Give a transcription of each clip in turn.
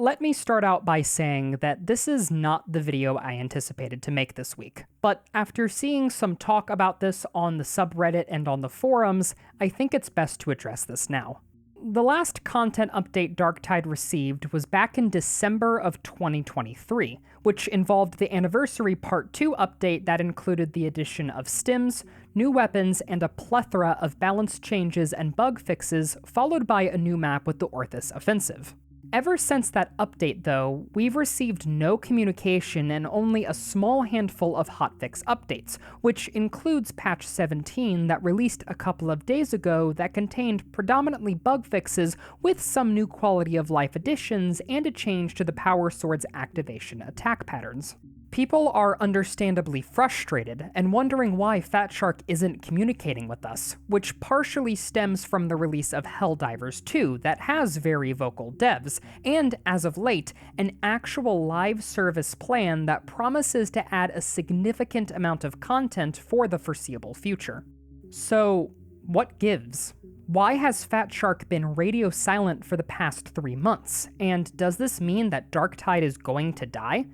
Let me start out by saying that this is not the video I anticipated to make this week, but after seeing some talk about this on the subreddit and on the forums, I think it's best to address this now. The last content update Darktide received was back in December of 2023, which involved the Anniversary Part 2 update that included the addition of stims, new weapons, and a plethora of balance changes and bug fixes, followed by a new map with the Orthus Offensive. Ever since that update, though, we've received no communication and only a small handful of hotfix updates, which includes patch 17 that released a couple of days ago that contained predominantly bug fixes with some new quality of life additions and a change to the power sword's activation attack patterns. People are understandably frustrated and wondering why Fatshark isn't communicating with us, which partially stems from the release of Helldivers 2 that has very vocal devs, and, as of late, an actual live service plan that promises to add a significant amount of content for the foreseeable future. So, what gives? Why has Fatshark been radio silent for the past 3 months, and does this mean that Darktide is going to die?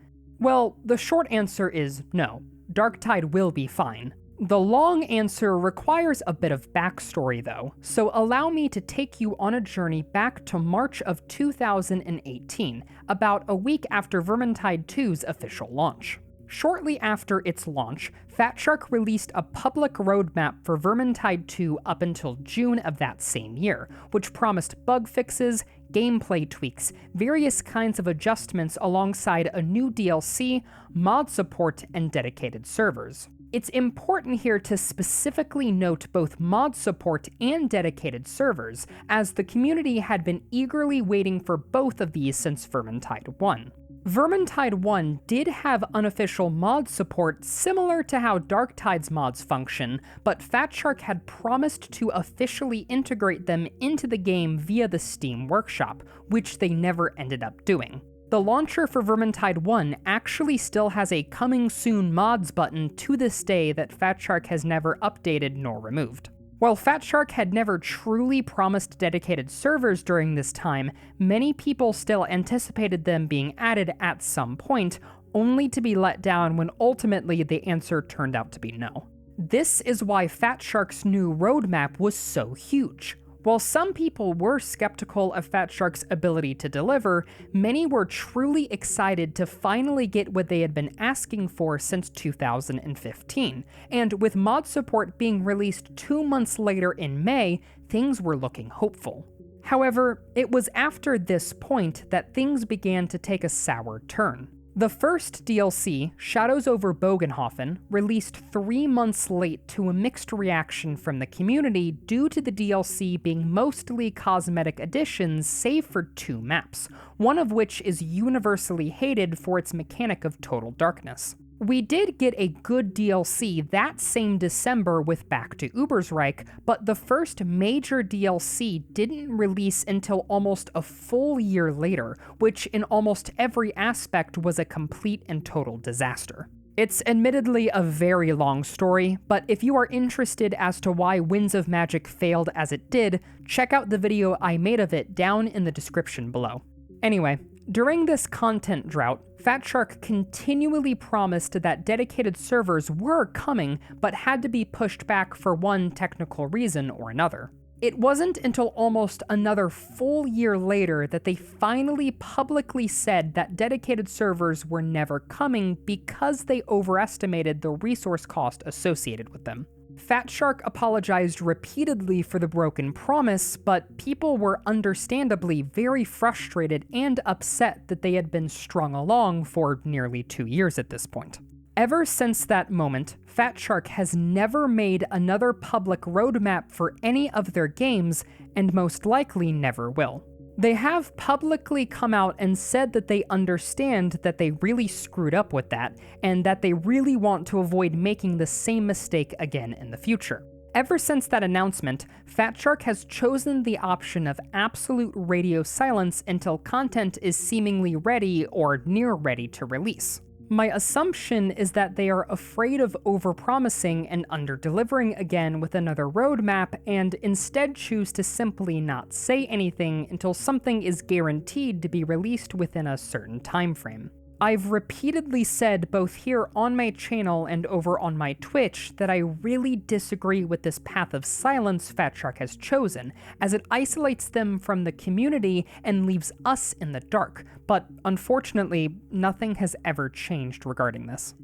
Well, the short answer is no. Darktide will be fine. The long answer requires a bit of backstory though, so allow me to take you on a journey back to March of 2018, about a week after Vermintide 2's official launch. Shortly after its launch, Fatshark released a public roadmap for Vermintide 2 up until June of that same year, which promised bug fixes, gameplay tweaks, various kinds of adjustments alongside a new DLC, mod support, and dedicated servers. It's important here to specifically note both mod support and dedicated servers, as the community had been eagerly waiting for both of these since Vermintide 1. Vermintide 1 did have unofficial mod support similar to how Darktide's mods function, but Fatshark had promised to officially integrate them into the game via the Steam Workshop, which they never ended up doing. The launcher for Vermintide 1 actually still has a Coming Soon mods button to this day that Fatshark has never updated nor removed. While Fatshark had never truly promised dedicated servers during this time, many people still anticipated them being added at some point, only to be let down when ultimately the answer turned out to be no. This is why Fatshark's new roadmap was so huge. While some people were skeptical of Fatshark's ability to deliver, many were truly excited to finally get what they had been asking for since 2015, and with mod support being released 2 months later in May, things were looking hopeful. However, it was after this point that things began to take a sour turn. The first DLC, Shadows over Bogenhofen, released 3 months late to a mixed reaction from the community due to the DLC being mostly cosmetic additions save for 2 maps, one of which is universally hated for its mechanic of total darkness. We did get a good DLC that same December with Back to Ubersreich, but the first major DLC didn't release until almost a full year later, which in almost every aspect was a complete and total disaster. It's admittedly a very long story, but if you are interested as to why Winds of Magic failed as it did, check out the video I made of it down in the description below. Anyway, during this content drought, Fatshark continually promised that dedicated servers were coming, but had to be pushed back for one technical reason or another. It wasn't until almost another full year later that they finally publicly said that dedicated servers were never coming because they overestimated the resource cost associated with them. Fatshark apologized repeatedly for the broken promise, but people were understandably very frustrated and upset that they had been strung along for nearly 2 years at this point. Ever since that moment, Fatshark has never made another public roadmap for any of their games, and most likely never will. They have publicly come out and said that they understand that they really screwed up with that, and that they really want to avoid making the same mistake again in the future. Ever since that announcement, Fatshark has chosen the option of absolute radio silence until content is seemingly ready or near ready to release. My assumption is that they are afraid of overpromising and under-delivering again with another roadmap, and instead choose to simply not say anything until something is guaranteed to be released within a certain timeframe. I've repeatedly said both here on my channel and over on my Twitch that I really disagree with this path of silence Fat Shark has chosen, as it isolates them from the community and leaves us in the dark, but unfortunately, nothing has ever changed regarding this.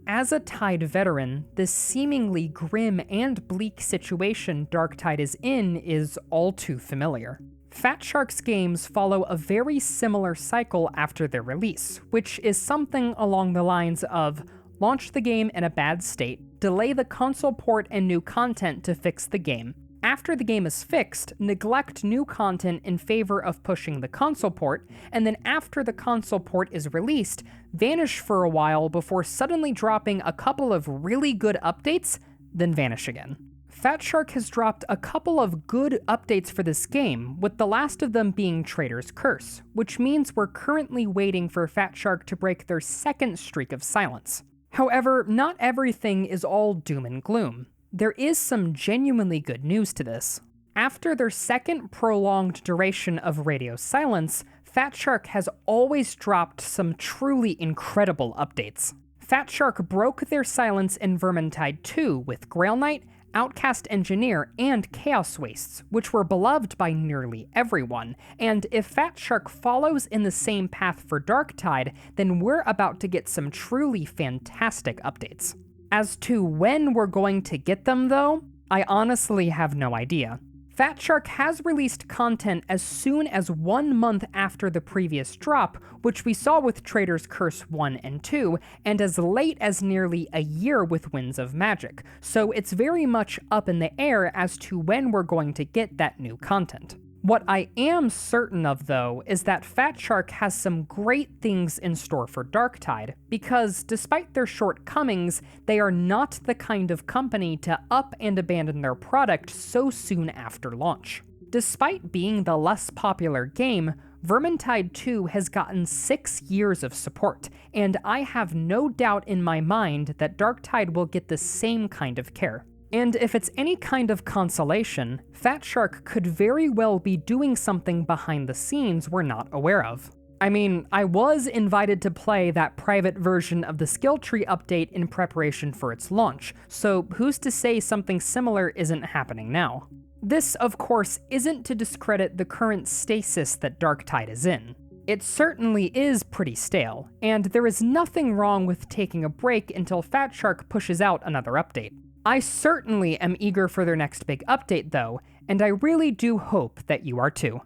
As a Tide veteran, the seemingly grim and bleak situation Darktide is in is all too familiar. Fat Shark's games follow a very similar cycle after their release, which is something along the lines of launch the game in a bad state, delay the console port and new content to fix the game. After the game is fixed, neglect new content in favor of pushing the console port, and then after the console port is released, vanish for a while before suddenly dropping a couple of really good updates, then vanish again. Fat Shark has dropped a couple of good updates for this game, with the last of them being Trader's Curse, which means we're currently waiting for Fat Shark to break their second streak of silence. However, not everything is all doom and gloom. There is some genuinely good news to this. After their second prolonged duration of radio silence, Fat Shark has always dropped some truly incredible updates. Fat Shark broke their silence in Vermintide 2 with Grail Knight, Outcast Engineer, and Chaos Wastes, which were beloved by nearly everyone, and if Fat Shark follows in the same path for Darktide, then we're about to get some truly fantastic updates. As to when we're going to get them though, I honestly have no idea. Fat Shark has released content as soon as 1 month after the previous drop, which we saw with Trader's Curse 1 and 2, and as late as nearly a year with Winds of Magic, so it's very much up in the air as to when we're going to get that new content. What I am certain of, though, is that Fat Shark has some great things in store for Darktide, because despite their shortcomings, they are not the kind of company to up and abandon their product so soon after launch. Despite being the less popular game, Vermintide 2 has gotten 6 years of support, and I have no doubt in my mind that Darktide will get the same kind of care. And if it's any kind of consolation, Fat Shark could very well be doing something behind the scenes we're not aware of. I mean, I was invited to play that private version of the skill tree update in preparation for its launch, so who's to say something similar isn't happening now? This, of course, isn't to discredit the current stasis that Darktide is in. It certainly is pretty stale, and there is nothing wrong with taking a break until Fat Shark pushes out another update. I certainly am eager for their next big update though, and I really do hope that you are too.